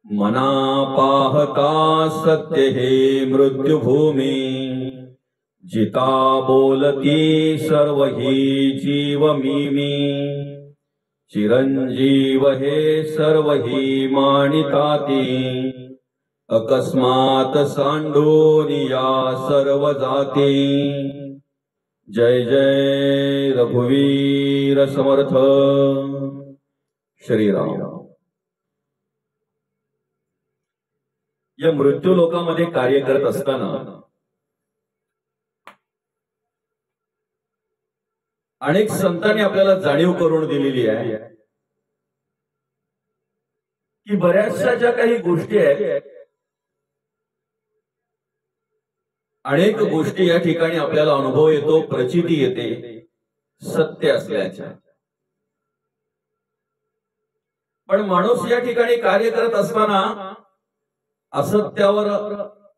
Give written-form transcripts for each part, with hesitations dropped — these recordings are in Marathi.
मना पाहता सत्य हे मृत्युभूमी, जिता बोलती सर्व ही जीव मी। चिरंजीव हे सर्व ही मानिताती, अकस्मात सांडोनिया सर्व जाती। जय जय रघुवीर समर्थ श्रीराम। या मृत्यू लोकामध्ये कार्य करत असताना अनेक संतांनी आपल्याला जाणीव करून दिलेली आहे की बऱ्याचशा ज्या काही गोष्टी आहेत, अनेक गोष्टी या ठिकाणी आपल्याला अनुभव येतो, प्रचिती येते सत्य असल्याच्या। पण माणूस या ठिकाणी कार्य करत असताना असत्यावर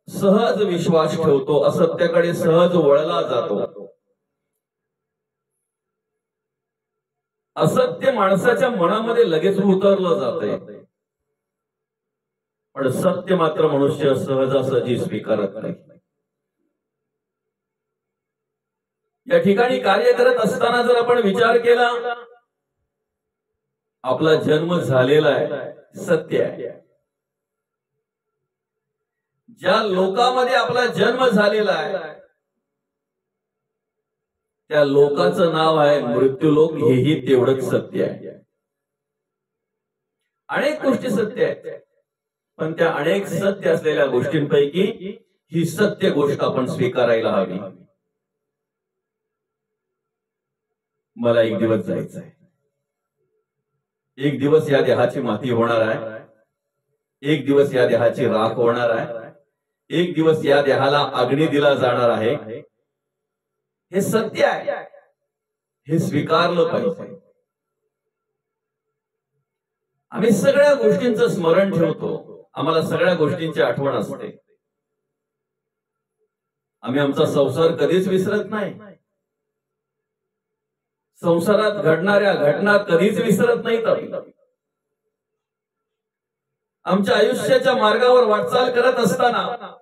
सहज विश्वास ठेवतो, असत्याकडे सहज वळला जातो। असत्य माणसाच्या मनामध्ये लगेच उतरलं जातंय, पण सत्य मात्र मनुष्य सहजासहजी स्वीकारत नाही। या ठिकाणी कार्य करत असताना जर आपण विचार केला, आपला जन्म झालेला आहे, सत्य आहे। ज्या लोकांमध्ये आपला जन्म झालेला आहे त्या लोकांचं नाव आहे मृत्यूलोक, हेही तेवढंच सत्य आहे। अनेक गोष्टी सत्य आहेत, पण त्या अनेक सत्य असलेल्या गोष्टींपैकी ही सत्य गोष्ट आपण स्वीकारायला हवी। मला एक दिवस जायचं आहे, एक दिवस या देहाची माती होणार आहे, एक दिवस या देहाची राख होणार आहे, एक दिवस या देहाला अग्नी दिला जाणार आहे। हे सत्य आहे, हे स्वीकारलं पाहिजे। आम्ही सगळ्या गोष्टींचं स्मरण ठेवतो, आम्हाला सगळ्या गोष्टींची आठवण असते। आम्ही आमचा संसार कधीच विसरत नाही, संसारात घडणाऱ्या घटना कधीच विसरत नाहीत। आमच्या आयुष्याच्या मार्गावर वाटचाल करत असताना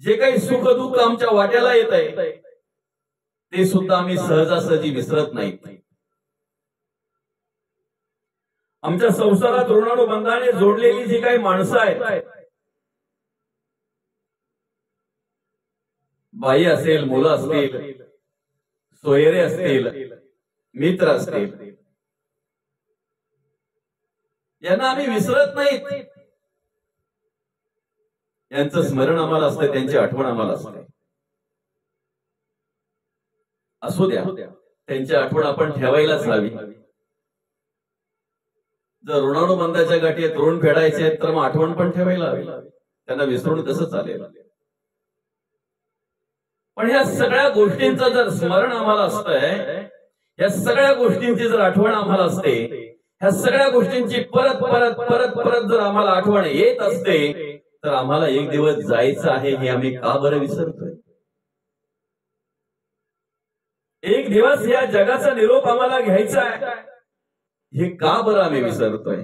जे काही सुख दुःख आमच्या वाट्याला येत आहे ते सुद्धा आम्ही सहजासहजी विसरत नाही। आमच्या संसारात ऋणानुबंधाने जोडलेली जी काही माणसं आहेत, बाई असेल, मुलं असतील, सोयरे असतील, मित्र असतील, यांना आम्ही विसरत नाही। यांचं स्मरण आम्हाला असतं, त्यांची आठवण आम्हाला असते। असू द्या, त्यांची आठवण आपण ठेवायलाच हवी। जर ऋणानुबंधाच्या गाठी ऋण फेडायचे आहेत तर मग आठवण पण ठेवायला हवी, त्यांना विसरून कसं चालेल। पण ह्या सगळ्या गोष्टींचं जर स्मरण आम्हाला असतंय, या सगळ्या गोष्टींची जर आठवण आम्हाला असते, ह्या सगळ्या गोष्टींची परत परत परत परत जर आम्हाला आठवण येत असते, तर आम्हाला एक दिवस जायचं आहे हे आम्ही का बरं विसरतोय? एक दिवस या जगाचा निरोप आम्हाला घ्यायचा आहे हे का बरं आम्ही विसरतोय?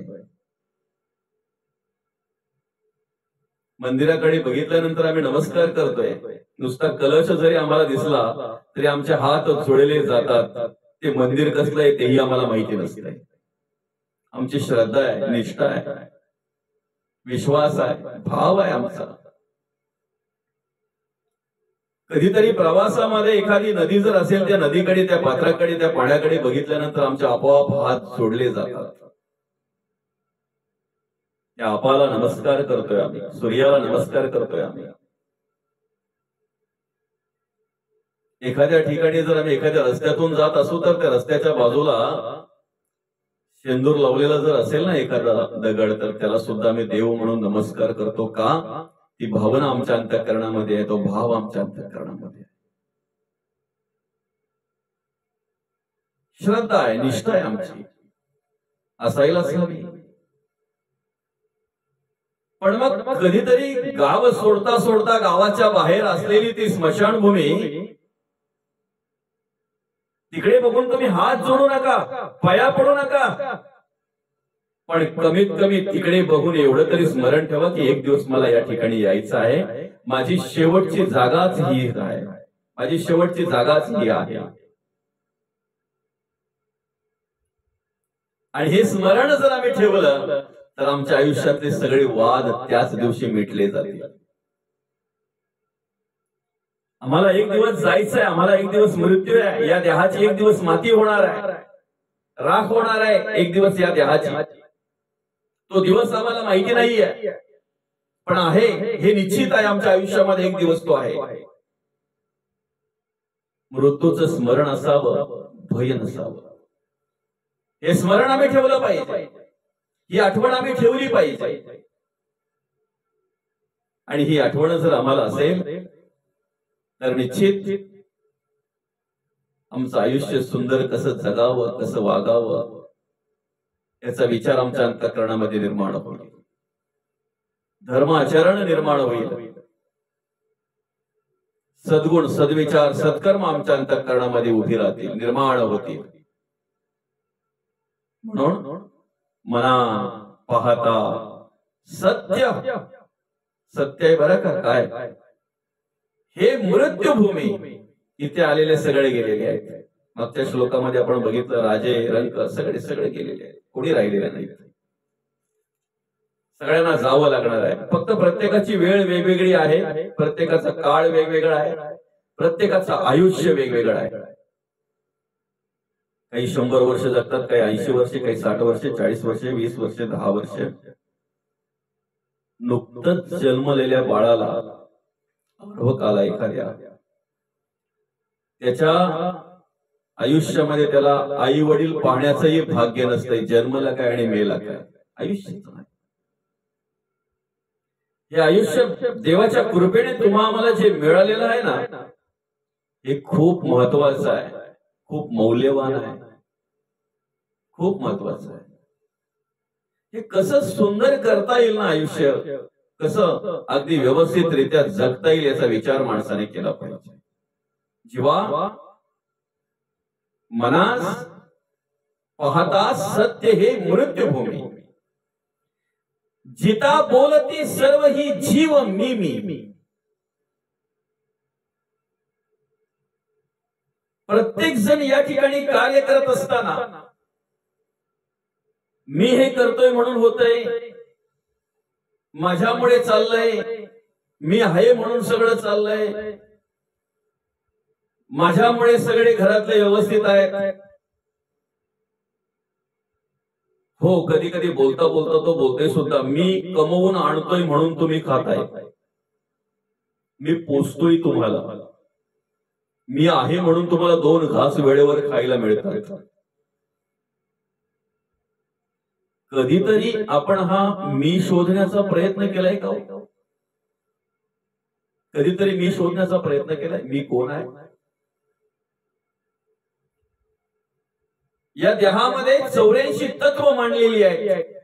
मंदिराकडे बघितल्यानंतर आम्ही नमस्कार करतोय, नुसता कलश जरी आम्हाला दिसला तरी आमचे हात जोडले जातात। ते मंदिर कसलं आहे तेही आम्हाला माहिती नसतंय। आमची श्रद्धा आहे, निष्ठा आहे, विश्वास आहे, भाव आहे आमचा। कधीतरी प्रवासामध्ये एखादी नदी जर असेल, त्या नदीकडे, त्या पात्राकडे, त्या पाण्याकडे बघितल्यानंतर आमचे आपोआप हात जोडले जातात। त्या आपाला नमस्कार करतोय आम्ही, सूर्याला नमस्कार करतोय आम्ही। एखाद्या ठिकाणी जर आम्ही एखाद्या रस्त्यातून जात असू तर त्या रस्त्याच्या बाजूला शेंदूर लावलेला जर असेल ना एखादा दगड, तर त्याला सुद्धा आम्ही देव म्हणून नमस्कार करतो। का? ती भावना आमच्या अंतःकरणामध्ये आहे, तो भाव आमच्या अंतःकरणामध्ये आहे। श्रद्धा आहे, निष्ठा आहे आमची, असायलाच हवी। पण मग कधीतरी गाव सोडता सोडता गावाच्या बाहेर असलेली ती स्मशानभूमी, तिकडे बघून तुम्ही हात जोडू नका, पाया पडू नका। पण कमीत कमी तिकडे बघून एवढं तरी स्मरण ठेवा की एक दिवस मला या ठिकाणी यायचं आहे. माझी शेवटची जागाच ही आहे, माझी शेवटची जागाच ही आहे. आणि हे स्मरण जर आम्ही ठेवलं तर आमच्या आयुष्यातले सगळे वाद त्याच दिवशी मिटले जातील. आम्हाला एक दिवस जायचंय, आम्हाला एक दिवस मृत्यू आहे, या देहाची एक दिवस माती होणार आहे, राख होणार आहे एक दिवस या देहाची. तो दिवस आम्हाला माहिती नाहीये, पण आहे हे निश्चित आहे, आमच्या आयुष्यामध्ये एक दिवस तो आहे. मृत्यूचं स्मरण असावं, भय नसावं. हे स्मरण आम्ही ठेवलं पाहिजे, ही आठवण आम्ही ठेवली पाहिजे. आणि ही आठवण जर आम्हाला असेल तर निश्चित आमचं आयुष्य सुंदर कसं जगावं, कसं वागावं याचा विचार आमच्या अंतःकरणामध्ये निर्माण होईल. धर्म आचरण निर्माण होईल. सद्गुण, सद्विचार, सत्कर्म आमच्या अंतःकरणामध्ये उभी राहतील, निर्माण होतील. म्हणून मना पाहता सत्य, सत्य आहे बरं का. काय हे मृत्यूभूमी, इथे आलेले सगळे गेलेले आहेत. मागच्या श्लोकामध्ये आपण बघितलं राजे, रंक सगळे सगळे गेलेले आहेत, कोणी राहिलेले नाही. सगळ्यांना जावं लागणार आहे. फक्त प्रत्येकाची वेळ वेगवेगळी आहे, प्रत्येकाचा काळ वेगवेगळा आहे, प्रत्येकाचं आयुष्य वेगवेगळं आहे. काही 100 वर्ष जगतात, काही 80 वर्षे, काही 60 वर्षे, 40 वर्षे, 20 वर्षे, 10 वर्षे. नुकतंच जन्मलेल्या बाळाला काला एखाद्या त्याच्या आयुष्यामध्ये त्याला आई वडील पाहण्याचंही भाग्य नसतंय. जन्मला काय आणि मेला काय, आयुष्यच नाही. हे आयुष्य देवाच्या कृपेने तुम्हा आम्हाला जे मिळालेलं आहे ना, हे खूप महत्वाचं आहे, खूप मौल्यवान आहे, खूप महत्वाचं आहे. हे कसं सुंदर करता येईल ना आयुष्य, कसं अगदी व्यवस्थितरित्या जगता येईल याचा विचार माणसाने केला पाहिजे. जीवा मनास पाहता सत्य हे मृत्यूभूमी, जिता बोलती सर्व ही जीव मी मी. प्रत्येक जण या ठिकाणी कार्य करत असताना मी हे करतोय म्हणून होतंय, माझ्यामुळे चाललंय, मी आहे म्हणून सगळं चाललंय, माझ्यामुळे सगळे घरातले व्यवस्थित आहेत. हो, कधी कधी बोलता बोलता तो बोलतोय सुद्धा, मी कमवून आणतोय म्हणून तुम्ही खाताय, मी पोचतोय तुम्हाला, मी आहे म्हणून तुम्हाला 2 घास वेळेवर खायला मिळतात. कधीतरी आपण हा मी शोधण्याचा प्रयत्न केलाय का? कधीतरी मी शोधण्याचा प्रयत्न केलाय, मी कोण आहे? या देहामध्ये 84 तत्व मांडलेली आहेत.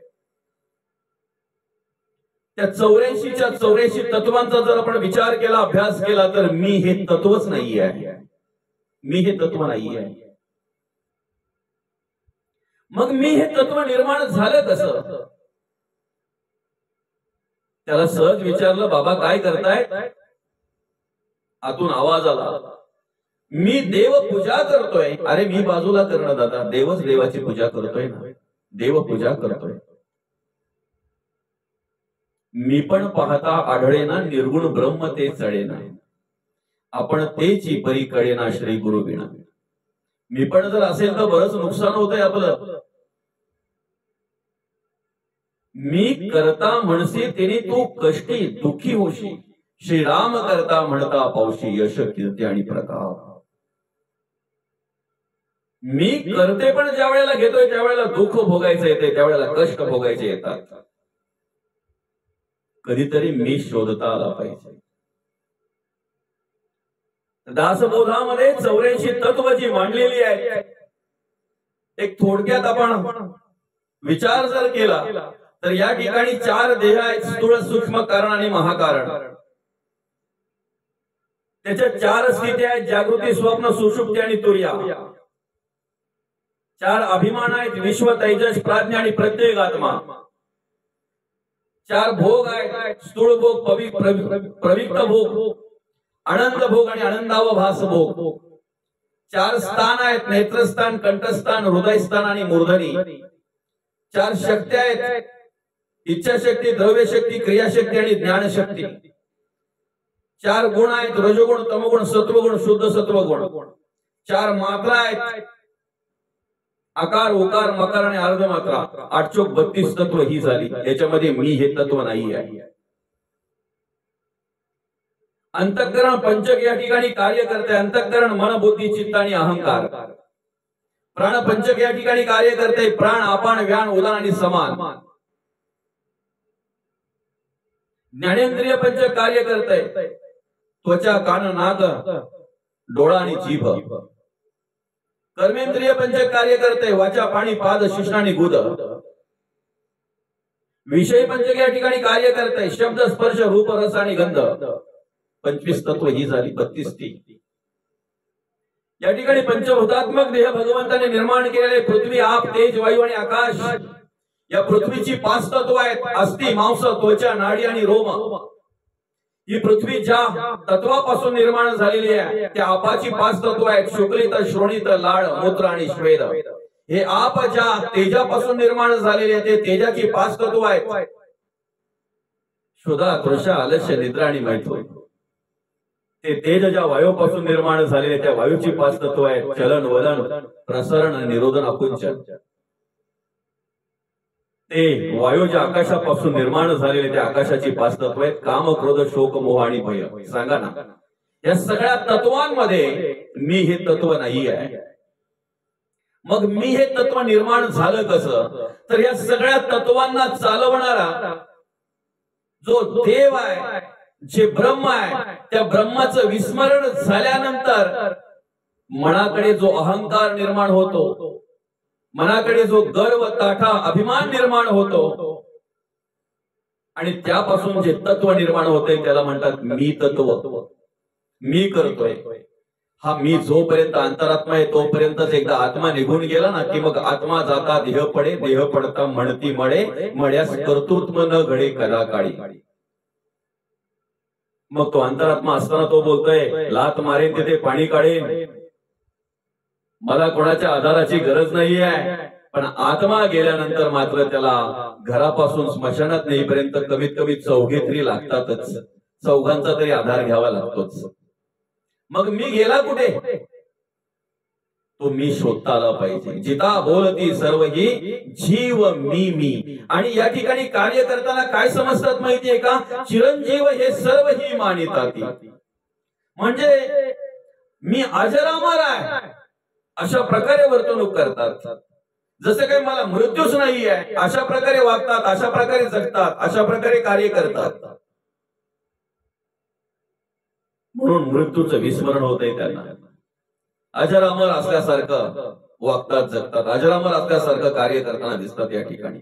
त्या 84च्या 84 तत्वांचा जर आपण विचार केला, अभ्यास केला, तर मी हे तत्वच नाही आहे, मी हे तत्व नाही आहे. मग मी हे तत्व निर्माण झालं कसं? त्याला सहज विचारलं, बाबा काय करताय? आतून आवाज आला, मी देव पूजा करतोय. अरे मी बाजूला करणं दादा, देवच देवाची पूजा करतोय ना, देव पूजा करतोय. मी पण पाहता आढळेना, निर्गुण ब्रह्म ते चढेना, आपण तेची परी कळेना श्री गुरु विना. मी पण जर असेल तर बरंच नुकसान होतंय आपलं. मी करता म्हणसी तेने तू कष्टी दुःखी होशी, श्रीराम करता म्हणता पावशी यश कीर्ती आणि प्रताप. मी करते पण ज्या वेळेला घेतोय त्यावेळेला दुःख भोगायचं येते, त्यावेळेला कष्ट भोगायचे येतात. कधीतरी मी शोधता आला पाहिजे. दासबोधामध्ये 84 तत्व जी मांडलेली आहे, एक थोडक्यात आपण विचार जर केला तर या ठिकाणी 4 देह आहेत, स्थूल, सूक्ष्म, कारण आणि महाकारण. त्याच्या 4 स्थिती आहेत, जागृती, स्वप्न, सुषुप्ती आणि तुर्या. चार अभिमान आहेत, विश्व, तेजस, प्राज्ञा आणि प्रत्येक आत्मा. चार भोग आहेत, स्थूळ भोग, प्रविक्त भोग, आनंद भोग आणि आनंदावभास भोग. चार स्थान आहेत, नेत्रस्थान, कंठस्थान, हृदयस्थान आणि मूर्धनी. चार शक्ती आहेत, इच्छाशक्ती, द्रव्यशक्ती, क्रियाशक्ती आणि ज्ञानशक्ती. चार गुण आहेत, रजोगुण, तमोगुण, सत्वगुण, शुद्ध सत्वगुण. चार मात्रा आहेत, आकार, उकार, मकार आणि अर्धमात्रा. 8 चोक 32 तत्व ही झाली. याच्यामध्ये मी हे तत्व नाही आहे. अंतःकरण पंचक या ठिकाणी कार्य करते. अंतःकरण मन, बुद्धी, चित्त आणि अहंकार. प्राण पंचक या ठिकाणी कार्य करते. प्राण, अपान, व्यान, उदान आणि समान. ज्ञानेंद्रिय पंचक कार्य करते. त्वचा, कान, नाक, डोळा आणि जीभ. कर्मेंद्रिय पंचक कार्य करते. वाचा, पाणी, पाद, शिश्न आणि गुद. विषय पंचक या ठिकाणी कार्य करते. शब्द, स्पर्श, रूप, रस आणि गंध. 25 तत्व ही झाली. 32 ती. या ठिकाणी पंचभूतात्मक देह भगवंताने निर्माण केलेले पृथ्वी, आप, तेज, वायू आणि आकाश. या पृथ्वीची 5 तत्व आहेत. अस्थि, मांस, त्वचा, नाडी आणि रोम. ही पृथ्वी ज्या तत्वापासून निर्माण झालेली आहे त्या आपाची 5 तत्व आहेत. शुक्लित, श्रोणित, लाळ, मूत्र आणि श्वेद. हे आप ज्या तेजापासून निर्माण झालेले आहे ते तेजाची 5 तत्व आहेत. क्षुधा, तृषा, आलस्य, निद्रा आणि मैथुन. ते तेज ज्या वायूपासून निर्माण झालेले त्या वायूची 5 तत्व आहेत. चलन, वलन, प्रसरण, निरोधन, आकुंचन. ते वायूच्या आकाशापासून निर्माण झालेले त्या आकाशाची 5 तत्व आहेत. काम, क्रोध, शोक, मोह आणि भय. सांगा ना, या सगळ्या तत्वांमध्ये मी हे तत्व नाही आहे. मग मी हे तत्व निर्माण झालं कसं? तर या सगळ्या तत्वांना चालवणारा जो देव आहे, जे ब्रह्म आहे, त्या ब्रह्माचं विस्मरण झाल्यानंतर मनाकडे जो अहंकार निर्माण होतो, मनाकडे जो गर्व, ताठा, अभिमान निर्माण होतो आणि त्यापासून जे तत्व निर्माण होते त्याला म्हणतात मी तत्व. मी करतोय. हा मी जोपर्यंत अंतरात्मा आहे तोपर्यंतच. एकदा आत्मा निघून गेला ना की मग आत्मा जाता देह पडे, देह पडता म्हणती मळे, मळ्यास कर्तृत्व न घडे कदा काळी. मग तो अंतरात्मा असताना तो बोलतोय लात मारेन तिथे पाणी काढेन, मला कोणाच्या आधाराची गरज नाही आहे. पण आत्मा गेल्यानंतर मात्र त्याला घरापासून स्मशानात नेईपर्यंत कमीत कमी 4 तरी लागतातच. 4 तरी आधार घ्यावा लागतोच. मग मी गेला कुठे? तो मी शोधता आला पाहिजे. जिता बोलती सर्व ही जीव मी. आणि या ठिकाणी कार्य करताना काय समजतात माहितीये का? चिरंजीव हे सर्व ही मानिताती. म्हणजे मी अजरामर आहे अशा प्रकारे वर्तणूक करतात. जसं काही मला मृत्यूच नाही आहे अशा प्रकारे वागतात, अशा प्रकारे जगतात, अशा प्रकारे कार्य करतात. म्हणून मृत्यूचं विस्मरण होतंय त्यांना. अजरामर असल्यासारखं वागतात, जगतात, अजरामर असल्यासारखं कार्य करताना दिसतात या ठिकाणी.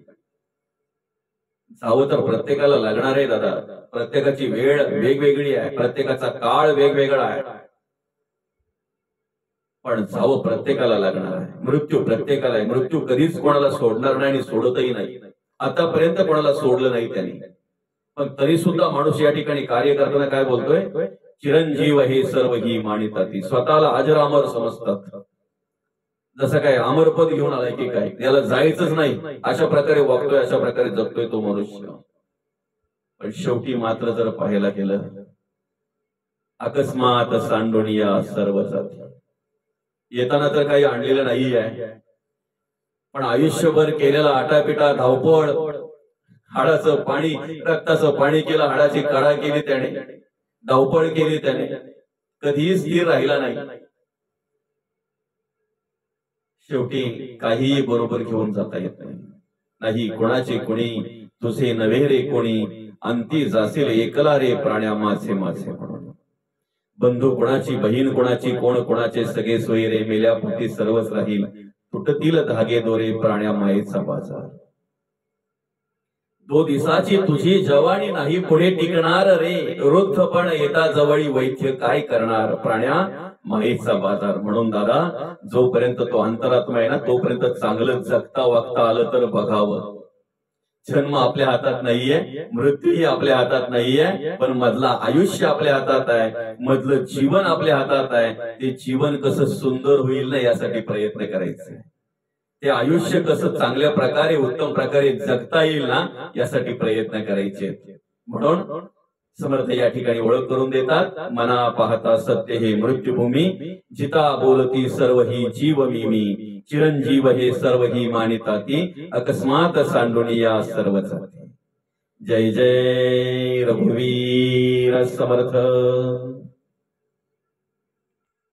जावं तर प्रत्येकाला लागणार आहे दादा. प्रत्येकाची वेळ वेगवेगळी आहे, प्रत्येकाचा काळ वेगवेगळा आहे. पण जावं प्रत्येकाला लागणार आहे. मृत्यू प्रत्येकाला आहे. मृत्यू कधीच कोणाला सोडणार नाही आणि सोडतही नाही. आतापर्यंत कोणाला सोडलं नाही त्यांनी. पण तरी सुद्धा माणूस या ठिकाणी कार्य करताना काय बोलतोय? चिरंजीव हे सर्व ही मानिताती. स्वतःला अजरामर समजतात. जसं काय अमरपद घेऊन आलाय की काय, याला जायचंच नाही अशा प्रकारे वागतोय, अशा प्रकारे जगतोय तो मनुष्य. पण शेवटी मात्र जर पाहायला गेलं अकस्मात सांडोनिया सर्व जाती. येताना तर काही आणलेलं नाही आहे, पण आयुष्यभर केलेला आटापिटा, धावपळ, हाडाचं पाणी, रक्ताचं पाणी केलं, हाडाची काढा केली त्याने, धावपळ केली त्याने, कधीही स्थिर राहिला नाही. शेवटी काहीही बरोबर घेऊन जाता येत नाही. कोणाचे कोणी तुझे नव्हे रे कोणी, अंती जासील एकला रे प्राण्या माझे माझे म्हणून. बंधू कोणाची, बहीण कोणाची, कोण कोणाचे सगळे सोयी रे, मेल्या पोटी सर्वच राहील, तुटतील धागे दोरे प्राण्या मायेचा बाजार. 2 दिवसाची तुझी जवानी नाही पुढे टिकणार रे, वृद्धपण येता जवळी वैद्य काय करणार. प्राण्या माईचा बाजार. म्हणून दादा, जोपर्यंत तो अंतरात्मा आहे ना, तोपर्यंत चांगलं जगता वागता आलं तर बघावं. जन्म आपल्या हातात नाहीये, मृत्यूही आपल्या हातात नाहीये, पण मधला आयुष्य आपल्या हातात आहे, मधलं जीवन आपल्या हातात आहे. ते जीवन कसं सुंदर होईल ना, यासाठी प्रयत्न करायचे. ते आयुष्य कसं चांगल्या प्रकारे उत्तम प्रकारे जगता येईल ना, यासाठी प्रयत्न करायचे. म्हणून समर्थ या ठिकाणी ओळख करून देतात, मना पाहता सत्य हे मृत्यूभूमी, जिता बोलती सर्व ही जीव मी, चिरंजीव हे सर्व ही मानिताती, अकस्मात सांडून या सर्व जाती. जय जय रघुवीर समर्थ.